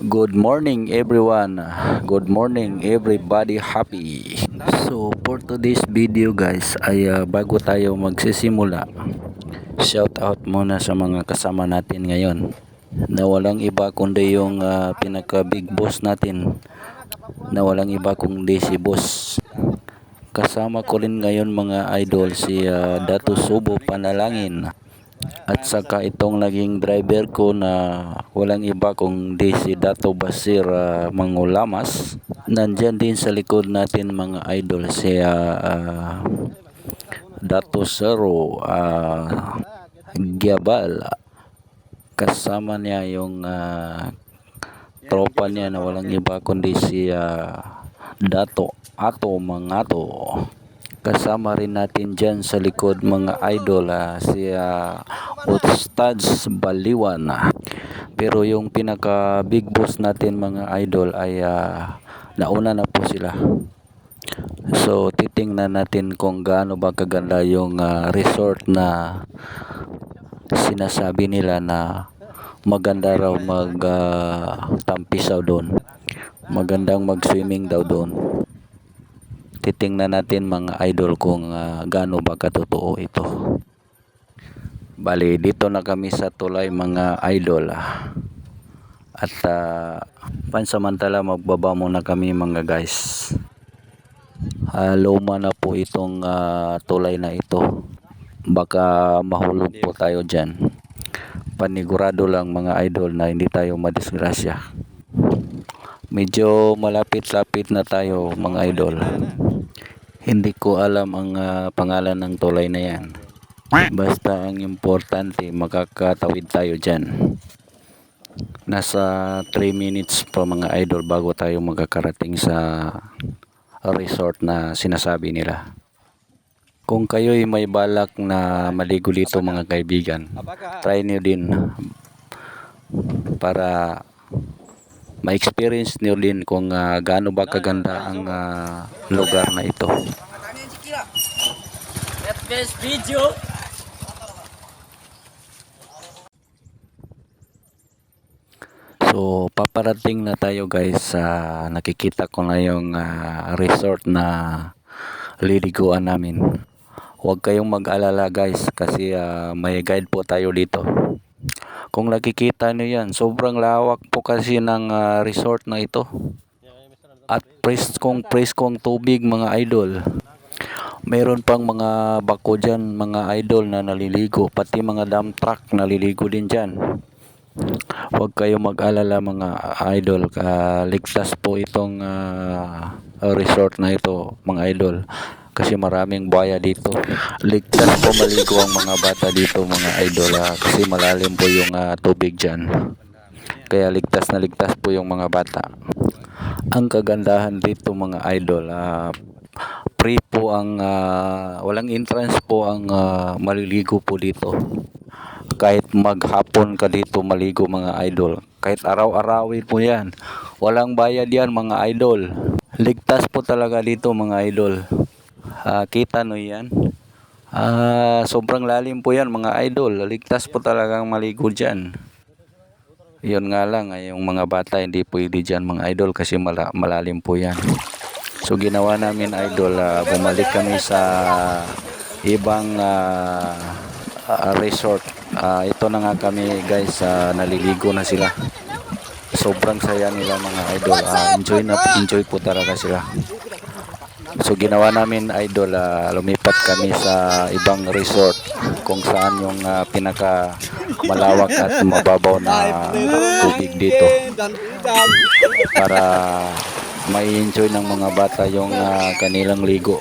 Good morning everyone. Good morning everybody happy. So for today's video guys ay bago tayo magsisimula, shout out muna sa mga kasama natin ngayon na walang iba kundi yung pinaka big boss natin, na walang iba kundi si boss. Kasama ko rin ngayon mga idol si Dato Subo Panalangin. At saka itong naging driver ko na walang iba kundi si Dato Basir Mangulamas. Nandyan din sa likod natin mga idol si Dato Sero Giabal. Kasama niya yung tropa niya na walang iba kundi si Dato Ato Mangato. Kasama rin natin dyan sa likod mga idol si Ustads Baliwan. Pero yung pinaka big boss natin mga idol ay nauna na po sila. So titingnan natin kung gaano ba kaganda yung resort na sinasabi nila na maganda raw mag tampisaw doon. Magandang mag swimming daw doon. Titingnan natin mga idol kung gaano ba katotoo ito. Bali, dito na kami sa tulay mga idol. At pansamantala magbaba muna kami mga guys. Luma na po itong tulay na ito. Baka mahulog po tayo dyan. Panigurado lang mga idol na hindi tayo madisgrasya. Medyo malapit-lapit na tayo mga idol. Hindi ko alam ang pangalan ng tulay na yan. Basta ang importante makakatawid tayo dyan. Nasa 3 minutes pa mga idol bago tayo magkakarating sa resort na sinasabi nila. Kung kayo'y may balak na maligo dito mga kaibigan, try nyo din para ma-experience nyo din kung gaano ba kaganda ang lugar na ito. Best video. So paparating na tayo guys. Nakikita ko na yung resort na liliguan namin. Huwag kayong mag-alala guys kasi may guide po tayo dito. Kung nakikita nyo yan, sobrang lawak po kasi ng resort na ito. At preskong tubig mga idol. Meron pang mga bako dyan mga idol na naliligo. Pati mga dump truck naliligo din dyan. Huwag kayong mag-alala mga idol. Ligtas po itong resort na ito mga idol. Kasi maraming buhaya dito. Ligtas po maligo ang mga bata dito mga idol kasi malalim po yung tubig dyan. Kaya ligtas na ligtas po yung mga bata. Ang kagandahan dito mga idol, free po ang walang entrance po ang maliligo po dito. Kahit maghapon ka dito maligo mga idol, kahit araw-arawin po yan, walang bayad yan mga idol. Ligtas po talaga dito mga idol. Kita no yan. Sobrang lalim po yan mga idol. Ligtas po talagang maligo dyan. Yun nga lang yung mga bata hindi pwede dyan mga idol kasi malalim po yan. So ginawa namin idol, bumalik kami sa ibang resort. Ito na nga kami guys, naliligo na sila. Sobrang saya nila mga idol. Enjoy po talaga sila. So ginawa namin idol, lumipat kami sa ibang resort kung saan yung pinaka malawak at mababaw na tubig dito para mai-enjoy ng mga bata yung kanilang ligo.